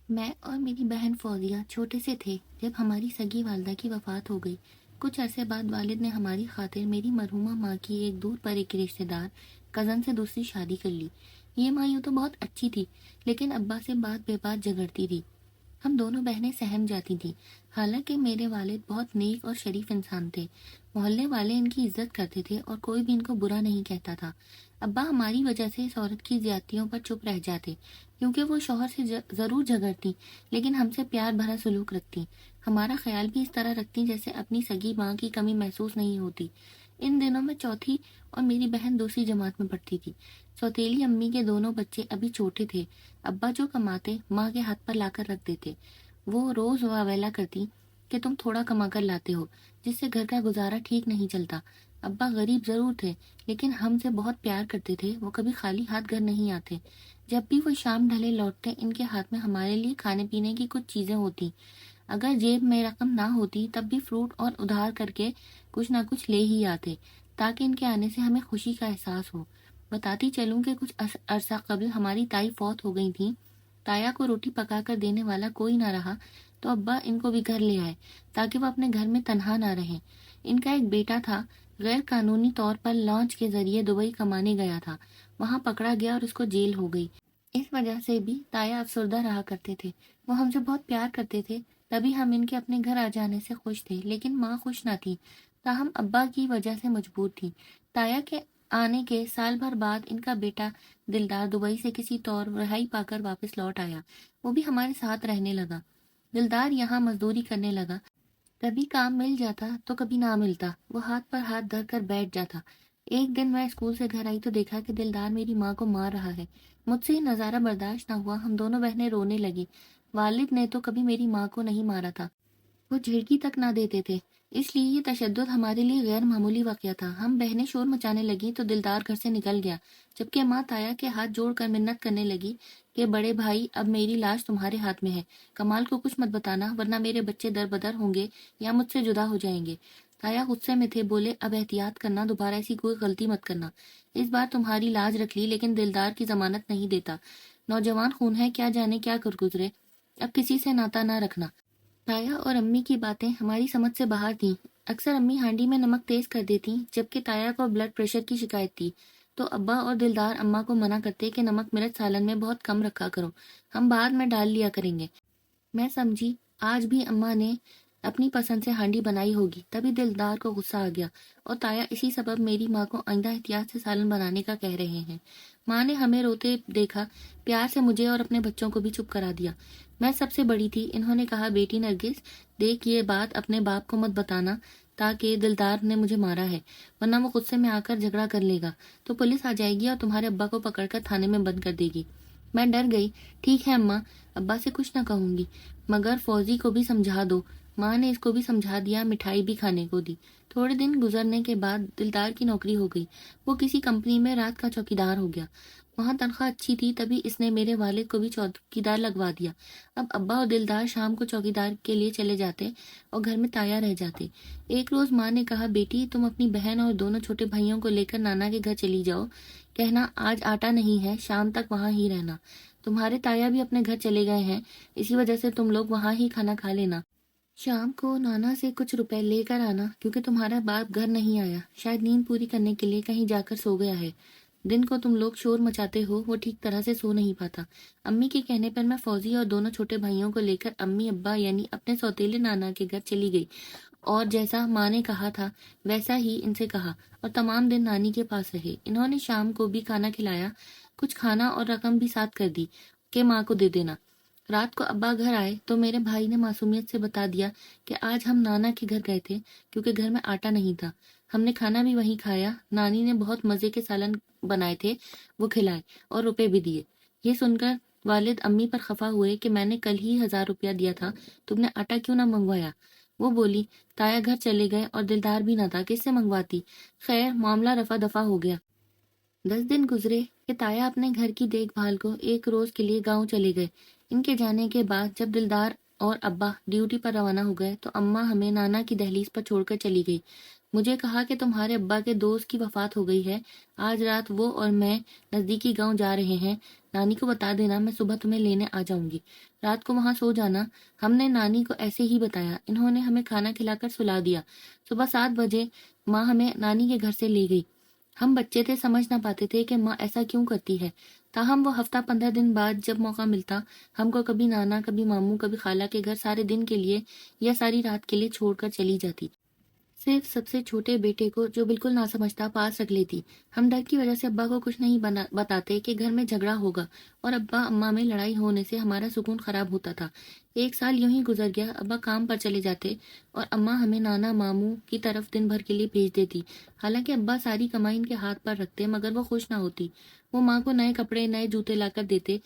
میں اور میری بہن فوزیہ چھوٹے سے تھے جب ہماری سگی والدہ کی وفات ہو گئی۔ کچھ عرصے بعد والد نے ہماری خاطر میری مرحومہ ماں کی ایک دور پر ایک رشتے دار کزن سے دوسری شادی کر لی۔ یہ ماں یوں تو بہت اچھی تھی، لیکن ابا سے بات بے بات جھگڑتی تھی۔ ہم دونوں بہنیں سہم جاتی تھیں، حالانکہ میرے والد بہت نیک اور شریف انسان تھے۔ محلے والے ان کی عزت کرتے تھے اور کوئی بھی ان کو برا نہیں کہتا تھا۔ ابا ہماری وجہ سے اس عورت کی زیادتیوں پر چپ رہ جاتے، کیونکہ وہ شوہر سے ضرور جھگڑتی لیکن ہم سے پیار بھرا سلوک رکھتی، ہمارا خیال بھی اس طرح رکھتی جیسے اپنی سگی ماں کی کمی محسوس نہیں ہوتی۔ ان دنوں میں چوتھی اور میری بہن دوسری جماعت میں پڑھتی تھی۔ سوتیلی امی کے دونوں بچے ابھی چھوٹے تھے۔ ابا جو کماتے ماں کے ہاتھ پر لا کر رکھ دیتے۔ وہ روز واویلا کرتی کہ تم تھوڑا کما کر لاتے ہو، جس سے گھر کا گزارا ٹھیک نہیں چلتا۔ ابا غریب ضرور تھے، لیکن ہم سے بہت پیار کرتے تھے۔ وہ کبھی خالی ہاتھ گھر نہیں آتے۔ جب بھی وہ شام ڈھلے لوٹتے، ان کے ہاتھ میں ہمارے لیے کھانے پینے کی کچھ چیزیں ہوتی۔ اگر جیب میں رقم نہ ہوتی تب بھی فروٹ اور ادھار کر کے کچھ نہ کچھ لے ہی آتے، تاکہ ان کے آنے سے ہمیں خوشی کا احساس ہو۔ بتاتی چلوں کہ کچھ عرصہ قبل ہماری تائی فوت ہو گئی تھی۔ تایا کو روٹی پکا کر دینے والا کوئی نہ رہا، تو ابا ان کو بھی گھر لے آئے تاکہ وہ اپنے گھر میں تنہا نہ رہیں۔ ان کا ایک بیٹا تھا، غیر قانونی طور پر لانچ کے ذریعے دبئی کمانے گیا تھا، وہاں پکڑا گیا اور اس کو جیل ہو گئی۔ اس وجہ سے بھی تایا افسردہ رہا کرتے تھے۔ وہ ہم سے بہت پیار کرتے تھے، تبھی ہم ان کے اپنے گھر آ جانے سے خوش تھے، لیکن ماں خوش نہ تھی، تاہم ابا کی وجہ سے مجبور تھی۔ تایا کے آنے کے سال بھر بعد ان کا بیٹا دلدار دبئی سے کسی طور رہائی پا کر واپس لوٹ آیا۔ وہ بھی ہمارے ساتھ رہنے لگا۔ دلدار یہاں مزدوری کرنے لگا، کبھی کام مل جاتا تو کبھی نہ ملتا۔ وہ ہاتھ پر ہاتھ دھر کر بیٹھ جاتا۔ ایک دن میں اسکول سے گھر آئی تو دیکھا کہ دلدار میری ماں کو مار رہا ہے۔ مجھ سے یہ نظارہ برداشت نہ ہوا، ہم دونوں بہنیں رونے لگی۔ والد نے تو کبھی میری ماں کو نہیں مارا تھا، وہ جھڑکی تک نہ دیتے تھے، اس لیے یہ تشدد ہمارے لیے غیر معمولی واقعہ تھا۔ ہم بہنیں شور مچانے لگیں تو دلدار گھر سے نکل گیا، جبکہ ماں تایا کے ہاتھ جوڑ کر منت کرنے لگی کہ بڑے بھائی، اب میری لاش تمہارے ہاتھ میں ہے، کمال کو کچھ مت بتانا ورنہ میرے بچے در بدر ہوں گے یا مجھ سے جدا ہو جائیں گے۔ تایا غصے میں تھے، بولے اب احتیاط کرنا، دوبارہ ایسی کوئی غلطی مت کرنا۔ اس بار تمہاری لاج رکھ لی، لیکن دلدار کی ضمانت نہیں دیتا، نوجوان خون ہے، کیا جانے کیا کر گزرے، اب کسی سے ناتا نہ رکھنا۔ تایا اور امی کی باتیں ہماری سمجھ سے باہر تھیں۔ اکثر امی ہانڈی میں نمک تیز کر دیتی، جبکہ تایا کو بلڈ پریشر کی شکایت تھی، تو ابا اور دلدار اماں کو منع کرتے کہ نمک مرچ سالن میں بہت کم رکھا کرو، ہم بعد میں ڈال لیا کریں گے۔ میں سمجھی آج بھی اماں نے اپنی پسند سے ہانڈی بنائی ہوگی، تبھی دلدار کو غصہ آ گیا، اور تایا اسی سبب میری ماں کو آئندہ احتیاط سے سالن بنانے کا کہہ رہے ہیں۔ ماں نے ہمیں روتے دیکھا، پیار سے مجھے اور اپنے بچوں کو بھی چپ کرا دیا۔ میں سب سے بڑی تھی، انہوں نے کہا بیٹی نرگس، دیکھ یہ بات اپنے باپ کو مت بتانا تاکہ دلدار نے مجھے مارا ہے، ورنہ وہ غصے میں آ کر جھگڑا کر لے گا تو پولیس آ جائے گی اور تمہارے ابا کو پکڑ کر تھانے میں بند کر دے گی۔ میں ڈر گئی۔ ٹھیک ہے اماں، ابا سے کچھ نہ کہوں گی، مگر فوزی کو بھی سمجھا دو۔ ماں نے اس کو بھی سمجھا دیا، مٹھائی بھی کھانے کو دی۔ تھوڑے دن گزرنے کے بعد دلدار کی نوکری ہو گئی، وہ کسی کمپنی میں رات کا چوکیدار ہو گیا۔ وہاں تنخواہ اچھی تھی، تبھی اس نے میرے والد کو بھی چوکیدار لگوا دیا۔ اب ابا اور دلدار شام کو چوکیدار کے لیے چلے جاتے اور گھر میں تایا رہ جاتے۔ ایک روز ماں نے کہا بیٹی تم اپنی بہن اور دونوں چھوٹے بھائیوں کو لے کر نانا کے گھر چلی جاؤ، کہنا آج آٹا نہیں ہے، شام تک وہاں ہی رہنا، تمہارے تایا بھی اپنے گھر چلے گئے ہیں، اسی وجہ سے تم لوگ وہاں ہی کھانا کھا لینا۔ شام کو نانا سے کچھ روپے لے کر آنا، کیونکہ تمہارا باپ گھر نہیں آیا، شاید نیند پوری کرنے کے لیے کہیں جا کر سو گیا ہے۔ دن کو تم لوگ شور مچاتے ہو، وہ ٹھیک طرح سے سو نہیں پاتا۔ امی کے کہنے پر میں فوزی اور دونوں چھوٹے بھائیوں کو لے کر امی ابا یعنی اپنے سوتیلے نانا کے گھر چلی گئی، اور جیسا ماں نے کہا تھا ویسا ہی ان سے کہا، اور تمام دن نانی کے پاس رہے۔ انہوں نے شام کو بھی کھانا کھلایا، کچھ کھانا اور رقم بھی ساتھ کر دی کہ ماں کو دے دینا۔ رات کو ابا گھر آئے تو میرے بھائی نے معصومیت سے بتا دیا کہ آج ہم نانا کے گھر گئے تھے، کیونکہ گھر میں آٹا نہیں تھا۔ ہم نے کھانا بھی وہیں کھایا، نانی نے بہت مزے کے سالن بنائے تھے، وہ کھلائے اور روپے بھی دیے۔ یہ سن کر والد امی پر خفا ہوئے کہ میں نے کل ہی 1000 روپیہ دیا تھا، تم نے آٹا کیوں نہ منگوایا؟ وہ بولی تایا گھر چلے گئے اور دلدار بھی نہ تھا، کس سے منگواتی؟ خیر معاملہ رفع دفع ہو گیا۔ 10 دن گزرے کہ تایا اپنے گھر کی دیکھ بھال کو ایک روز کے لیے گاؤں چلے گئے۔ ان کے جانے کے بعد جب دلدار اور ابا ڈیوٹی پر روانہ ہو گئے تو اماں ہمیں نانا کی دہلیز پر چھوڑ کر چلی گئی۔ مجھے کہا کہ تمہارے ابا کے دوست کی وفات ہو گئی ہے، آج رات وہ اور میں نزدیکی گاؤں جا رہے ہیں، نانی کو بتا دینا میں صبح تمہیں لینے آ جاؤں گی، رات کو وہاں سو جانا۔ ہم نے نانی کو ایسے ہی بتایا، انہوں نے ہمیں کھانا کھلا کر سلا دیا۔ صبح 7 بجے ماں ہمیں نانی کے گھر سے لے گئی۔ ہم بچے تھے، سمجھ نہ پاتے تھے کہ ماں ایسا کیوں کرتی ہے۔ تاہم وہ ہفتہ 15 دن بعد جب موقع ملتا ہم کو کبھی نانا، کبھی ماموں، کبھی خالہ کے گھر سارے دن کے لیے یا ساری رات کے لیے چھوڑ کر چلی جاتی۔ صرف سب سے چھوٹے بیٹے کو جو بالکل نہ سمجھتا پاس رکھ لیتی۔ ہم ڈر کی وجہ سے ابا کو کچھ نہیں بتاتے کہ گھر میں جھگڑا ہوگا اور ابا اماں میں لڑائی ہونے سے ہمارا سکون خراب ہوتا تھا۔ 1 سال یوں ہی گزر گیا، ابا کام پر چلے جاتے اور اماں ہمیں نانا ماموں کی طرف دن بھر کے لیے بھیج دیتی۔ حالانکہ ابا ساری کمائی ان کے ہاتھ پر رکھتے مگر وہ خوش نہ ہوتی۔ وہ ماں کو نئے کپڑے، نئے جوتے لا کر دیتے،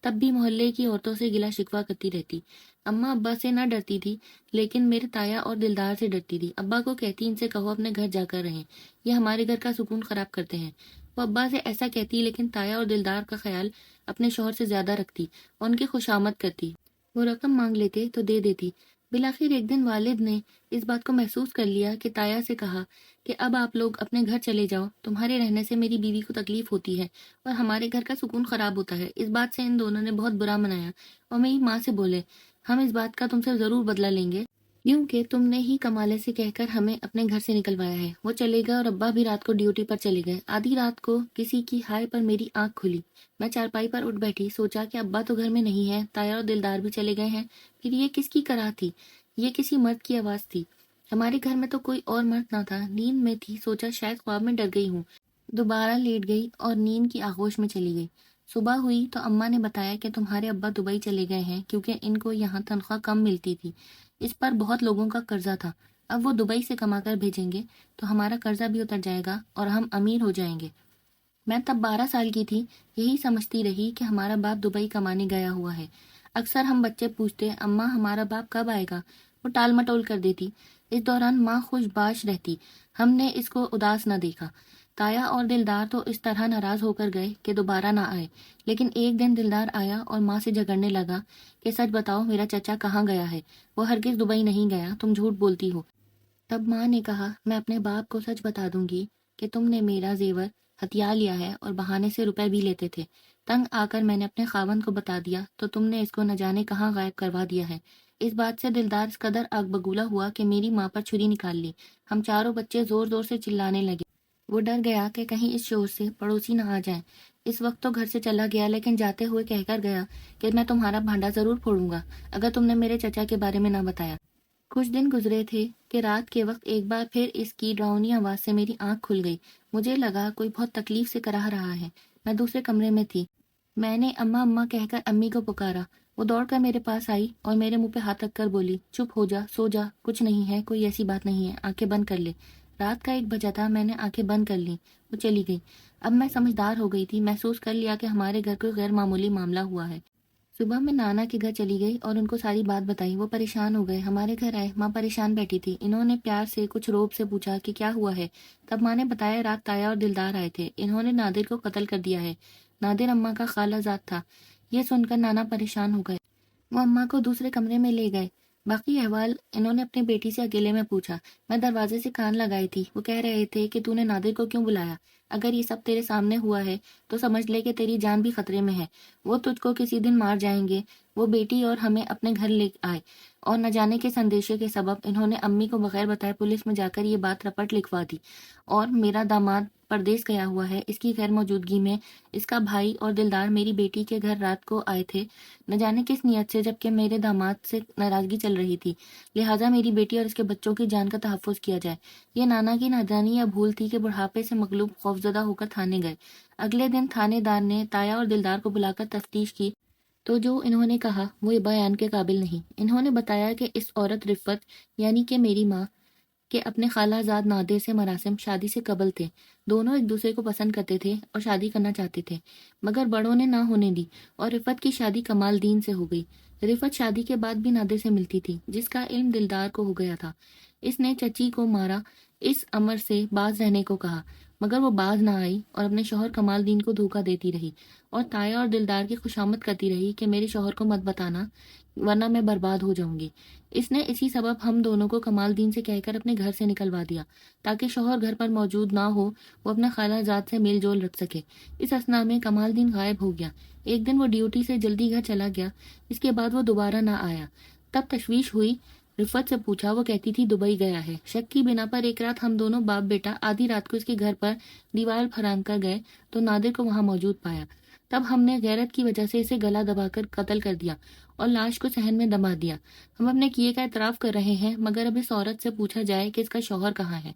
تب بھی محلے کی عورتوں سے گلا شکوہ کرتی رہتی۔ اماں ابا سے نہ ڈرتی تھی لیکن میرے تایا اور دلدار سے ڈرتی تھی۔ ابا کو کہتی ان سے کہو اپنے گھر جا کر رہیں، یہ ہمارے گھر کا سکون خراب کرتے ہیں۔ وہ ابا سے ایسا کہتی لیکن تایا اور دلدار کا خیال اپنے شوہر سے زیادہ رکھتی اور ان کی خوشامد کرتی۔ وہ رقم مانگ لیتے تو دے دیتی۔ بالآخر ایک دن والد نے اس بات کو محسوس کر لیا کہ تایا سے کہا کہ اب آپ لوگ اپنے گھر چلے جاؤ، تمہارے رہنے سے میری بیوی کو تکلیف ہوتی ہے اور ہمارے گھر کا سکون خراب ہوتا ہے۔ اس بات سے ان دونوں نے بہت برا منایا اور میری ماں سے بولے ہم اس بات کا تم سے ضرور بدلہ لیں گے کیونکہ تم نے ہی کمالے سے کہہ کر ہمیں اپنے گھر سے نکلوایا ہے۔ وہ چلے گئے اور ابا بھی رات کو ڈیوٹی پر چلے گئے۔ آدھی رات کو کسی کی ہائے پر میری آنکھ کھلی۔ میں چارپائی پر اٹھ بیٹھی، سوچا کہ ابا تو گھر میں نہیں ہے، تایا اور دلدار بھی چلے گئے ہیں، پھر یہ کس کی کراہ تھی؟ یہ کسی مرد کی آواز تھی۔ ہمارے گھر میں تو کوئی اور مرد نہ تھا۔ نیند میں تھی، سوچا شاید خواب میں ڈر گئی ہوں۔ دوبارہ لیٹ گئی اور نیند کی آغوش میں چلی گئی۔ صبح ہوئی تو اماں نے بتایا کہ تمہارے ابا دبئی چلے گئے ہیں کیونکہ ان کو یہاں تنخواہ کم ملتی تھی۔ اس پر بہت لوگوں کا قرضہ تھا، اب وہ دبئی سے کما کر بھیجیں گے تو ہمارا قرضہ بھی اتر جائے گا اور ہم امیر ہو جائیں گے۔ میں تب 12 سال کی تھی، یہی سمجھتی رہی کہ ہمارا باپ دبئی کمانے گیا ہوا ہے۔ اکثر ہم بچے پوچھتے اماں ہمارا باپ کب آئے گا، وہ ٹال مٹول کر دیتی۔ اس دوران ماں خوش باش رہتی، ہم نے اس کو اداس نہ دیکھا۔ تایا اور دلدار تو اس طرح ناراض ہو کر گئے کہ دوبارہ نہ آئے، لیکن ایک دن دلدار آیا اور ماں سے جھگڑنے لگا کہ سچ بتاؤ میرا چچا کہاں گیا ہے، وہ ہرگز دبئی نہیں گیا، تم جھوٹ بولتی ہو۔ تب ماں نے کہا میں اپنے باپ کو سچ بتا دوں گی کہ تم نے میرا زیور ہتھیا لیا ہے اور بہانے سے روپے بھی لیتے تھے۔ تنگ آ کر میں نے اپنے خاوند کو بتا دیا تو تم نے اس کو نہ جانے کہاں غائب کروا دیا ہے۔ اس بات سے دلدار اس قدر آگ بگولا ہوا کہ میری ماں پر چھری نکال لی۔ ہم چاروں بچے زور زور سے چلانے لگے۔ وہ ڈر گیا کہ کہیں اس شور سے پڑوسی نہ آ جائیں۔ اس وقت تو گھر سے چلا گیا لیکن جاتے ہوئے کہہ کر گیا کہ میں تمہارا بھانڈا ضرور پھوڑوں گا اگر تم نے میرے چچا کے بارے میں نہ بتایا۔ کچھ دن گزرے تھے کہ رات کے وقت ایک بار پھر اس کی ڈراؤنی آواز سے میری آنکھ کھل گئی۔ مجھے لگا کوئی بہت تکلیف سے کراہ رہا ہے۔ میں دوسرے کمرے میں تھی۔ میں نے اماں اماں کہہ کر امی کو پکارا۔ وہ دوڑ کر میرے پاس آئی اور میرے منہ پہ ہاتھ رکھ کر بولی چپ ہو جا، سو جا، کچھ نہیں ہے، کوئی ایسی بات نہیں ہے، آنکھیں بند کر لے۔ رات کا 1 بجا تھا، میں نے آنکھیں بند کر لیں۔ وہ چلی گئی۔ اب میں سمجھدار ہو گئی تھی، محسوس کر لیا کہ ہمارے گھر کوئی غیر معمولی معاملہ ہوا ہے۔ صبح میں نانا کے گھر چلی گئی اور ان کو ساری بات بتائی۔ وہ پریشان ہو گئے، ہمارے گھر آئے، ماں پریشان بیٹھی تھی۔ انہوں نے پیار سے کچھ روب سے پوچھا کہ کیا ہوا ہے۔ تب ماں نے بتایا رات تایا اور دلدار آئے تھے، انہوں نے نادر کو قتل کر دیا ہے۔ نادر اماں کا خالہ زاد تھا۔ یہ سن کر نانا پریشان ہو گئے۔ وہ اماں کو دوسرے کمرے میں لے گئے۔ باقی احوال انہوں نے اپنی بیٹی سے اکیلے میں پوچھا۔ میں دروازے سے کان لگائی تھی، وہ کہہ رہے تھے کہ تو نے نادر کو کیوں بلایا؟ اگر یہ سب تیرے سامنے ہوا ہے تو سمجھ لے کہ تیری جان بھی خطرے میں ہے، وہ تجھ کو کسی دن مار جائیں گے۔ وہ بیٹی اور ہمیں اپنے گھر لے آئے اور نہ جانے کے اندیشے کے سبب انہوں نے امی کو بغیر بتائے پولیس میں جا کر یہ بات رپٹ لکھوا دی اور میرا داماد پردیس گیا ہوا ہے، اس کی غیر موجودگی میں اس کا بھائی اور دلدار میری بیٹی کے گھر رات کو آئے تھے، نہ جانے کس نیت سے، جبکہ میرے داماد سے ناراضگی چل رہی تھی، لہٰذا میری بیٹی اور اس کے بچوں کی جان کا تحفظ کیا جائے۔ یہ نانا کی نادانی یا بھول تھی کہ بڑھاپے سے مغلوب خوفزدہ ہو کر تھانے گئے۔ اگلے دن تھانے دار نے تایا اور دلدار کو بلا کر تفتیش کی تو جو انہوں نے کہا وہ بیان کے قابل نہیں۔ انہوں نے بتایا کہ اس عورت رفت یعنی کہ میری ماں کہ اپنے خالہ زاد نادر سے مراسم شادی سے قبل تھے، دونوں ایک دوسرے کو پسند کرتے تھے اور شادی کرنا چاہتے تھے، مگر بڑوں نے نہ ہونے دی اور رفت کی شادی کمال دین سے ہو گئی۔ رفت شادی کے بعد بھی نادر سے ملتی تھی، جس کا علم دلدار کو ہو گیا تھا۔ اس نے چچی کو مارا، اس امر سے باز رہنے کو کہا، مگر وہ باز نہ آئی اور اپنے شوہر کمال دین کو دھوکہ دیتی رہی اور تایا اور دلدار کی خوشامد کرتی رہی کہ میرے شوہر کو مت بتانا ورنہ میں برباد ہو جاؤں گی۔ اس نے اسی سبب ہم دونوں کو کمال دین سے کہہ کر اپنے گھر سے نکلوا دیا تاکہ شوہر گھر پر موجود نہ ہو، وہ اپنا خالہ جات سے میل جول رکھ سکے۔ اس اثنا میں کمال دین غائب ہو گیا۔ ایک دن وہ ڈیوٹی سے جلدی گھر چلا گیا، اس کے بعد وہ دوبارہ نہ آیا۔ تب تشویش ہوئی، رفت سے پوچھا، وہ کہتی تھی دبئی گیا ہے۔ شک کی بنا پر ایک رات ہم دونوں باپ بیٹا آدھی رات کو اس کے گھر پر دیوار پھران کر گئے تو نادر کو وہاں موجود پایا۔ تب ہم نے غیرت کی وجہ سے اسے گلا دبا کر قتل کر دیا اور لاش کو صحن میں دبا دیا۔ ہم اپنے کیے کا اعتراف کر رہے ہیں، مگر اب اس عورت سے پوچھا جائے کہ اس کا شوہر کہاں ہے۔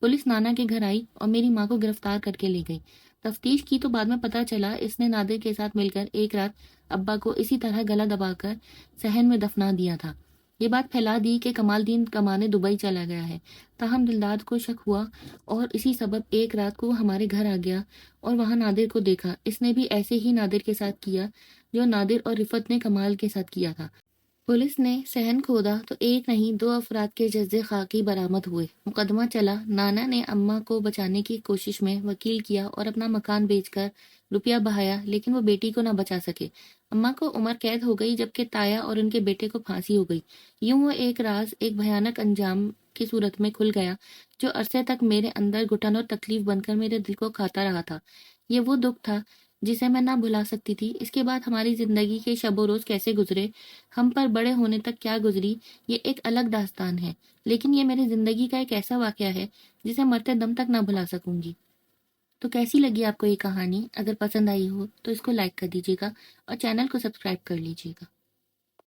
پولیس نانا کے گھر آئی اور میری ماں کو گرفتار کر کے لے گئی۔ تفتیش کی تو بعد میں پتہ چلا اس نے نادر کے ساتھ مل کر ایک رات ابا کو اسی طرح گلا دبا کر صحن میں دفنا دیا تھا۔ یہ بات پھیلا دی کہ کمال دین کمانے دبئی چلا گیا ہے۔ تاہم دلداد کو شک ہوا اور اسی سبب ایک رات کو وہ ہمارے گھر آ گیا اور وہاں نادر کو دیکھا۔ اس نے بھی ایسے ہی نادر کے ساتھ کیا جو نادر اور رفت نے کمال کے ساتھ کیا تھا۔ پولیس نے صحن کھودا تو ایک نہیں 2 افراد کے جزے خاکی برآمد ہوئے۔ مقدمہ چلا۔ نانا نے اماں کو بچانے کی کوشش میں وکیل کیا اور اپنا مکان بیچ کر روپیہ بہایا، لیکن وہ بیٹی کو نہ بچا سکے۔ اماں کو عمر قید ہو گئی جبکہ تایا اور ان کے بیٹے کو پھانسی ہو گئی۔ یوں وہ ایک راز ایک بھیانک انجام کی صورت میں کھل گیا جو عرصے تک میرے اندر گھٹن اور تکلیف بن کر میرے دل کو کھاتا رہا تھا۔ یہ وہ دکھ تھا جسے میں نہ بھلا سکتی تھی۔ اس کے بعد ہماری زندگی کے شب و روز کیسے گزرے، ہم پر بڑے ہونے تک کیا گزری، یہ ایک الگ داستان ہے، لیکن یہ میری زندگی کا ایک ایسا واقعہ ہے جسے مرتے دم تک نہ بھلا سکوں گی۔ تو کیسی لگی آپ کو یہ کہانی؟ اگر پسند آئی ہو تو اس کو لائک کر دیجیے گا اور چینل کو سبسکرائب کر لیجیے گا۔